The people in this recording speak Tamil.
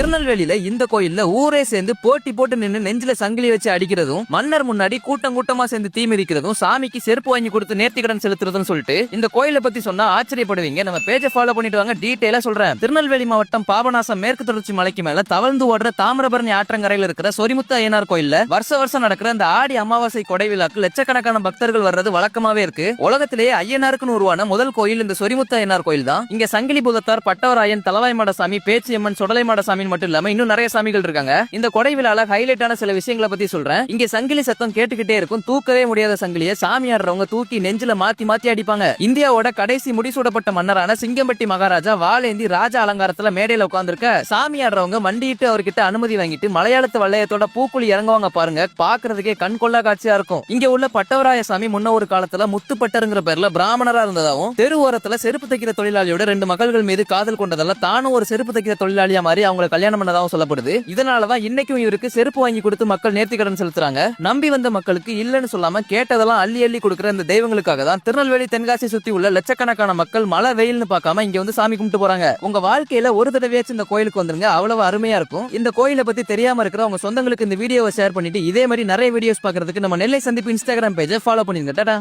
திருநெல்வேலியில இந்த கோயில்ல ஊரே சேர்ந்து போட்டி போட்டு நின்று நெஞ்சில சங்கிலி வச்சு அடிக்கிறதும், மன்னர் முன்னாடி கூட்டம் கூட்டமா சேர்ந்து தீ மிதிக்கிறதும், சாமிக்கு செருப்பு வாங்கி கொடுத்து நேர்த்திக்கடன் செலுத்துறதுன்னு சொல்லிட்டு இந்த கோயிலை பத்தி சொன்னா ஆச்சரியப்படுவீங்க. நம்ம பேஜை ஃபாலோ பண்ணிட்டு வாங்க, டீடைலா சொல்றேன். திருநெல்வேலி மாவட்டம் பாபநாசம் மேற்கு தொடர்ச்சி மலைக்கு மேல தவழ்ந்து ஓடுற தாமிரபரணி ஆற்றங்கரையில் இருக்கிற சொரிமுத்து ஐயனார் கோயில்ல வருஷம் நடக்கிற இந்த ஆடி அமாவாசை கொடை விழாக்கு லட்சக்கணக்கான பக்தர்கள் வர்றது வழக்கமாவே இருக்கு. உலகத்திலேயே ஐயனாருக்குன்னு உருவான முதல் கோயில் இந்த சொரிமுத்து ஐயனார் கோயில் தான். இங்க சங்கிலி பூதத்தார், பட்டவராயன், தலவாய் மாடசாமி, பேச்சியம்மன், சுடலை மாடசாமி மட்டும் இல்லாம இன்னும் நிறைய சாமிகள் இருக்காங்க. இந்த கொடை விழால ஹைலைட்டான சில விஷயங்களை பத்தி சொல்றேன். இங்க சங்கிலி சத்தம் கேட்டுக்கிட்டே இருக்கும். தூக்கவே முடியாத சங்கிலியை சாமி ஆடுறவங்க தூக்கி நெஞ்சில மாத்தி மாத்தி அடிப்பாங்க. இந்தியாவோட கடைசி முடிசூடப்பட்ட மன்னரான சிங்கம்பட்டி மகாராஜா வாளேந்தி ராஜ அலங்காரத்துல மேடையில உட்கார்ந்துருக்க சாமி ஆடுறவங்க மண்டிட்டு அவர்கிட்ட அனுமதி வாங்கிட்டு மலையாளத்து வளையத்தோட பூக்குழி இறங்குவாங்க பாருங்க. பாக்குறதுக்கே கண் கொள்ளா காட்சியா இருக்கும். இங்க உள்ள பட்டவராய சாமி முன்ன ஒரு காலத்துல முத்துப்பட்டருங்கிற பேர்ல பிராமணரா இருந்ததாவும், தெரு ஓரத்துல செருப்பு தைக்கிற தொழிலாளியோட 2 மகள்கள் மீது காதல் கொண்டதால தானும் ஒரு செருப்பு தைக்கிற தொழிலாளியா மாறி அவங்களை கல்யாணம் பண்ணதாவும் சொல்லப்படுது. இதனாலதான் இன்னைக்கும் இவருக்கு செருப்பு வாங்கி கொடுத்து மக்கள் நேர்த்திக்கடன் செலுத்துறாங்க. நம்பி வந்த மக்களுக்கு இல்லன்னு சொல்லாம கேட்டதெல்லாம் அள்ளி அள்ளி கொடுக்கிற இந்த தெய்வங்களுக்காக தான் திருநெல்வேலி தென்காசி சுத்தி உள்ள லட்சக்கணக்கான மக்கள் மழை வெயில்னு பார்க்காம இங்க வந்து சாமி கும்பிட்டு போறாங்க. உங்க வாழ்க்கையில ஒரு தடவையாச்சும் இந்த கோயிலுக்கு வந்துருங்க, அவ்வளவு அருமையா இருக்கும். இந்த கோயிலை பத்தி தெரியாம இருக்கிற உங்க சொந்தங்களுக்கு இந்த வீடியோவை ஷேர் பண்ணிட்டு இதே மாதிரி நிறைய வீடியோஸ் பாக்குறதுக்கு நம்ம நெல்லை சந்திப்பு இன்ஸ்டாகிராம் பேஜை ஃபாலோ பண்ணிருங்க. டாடா.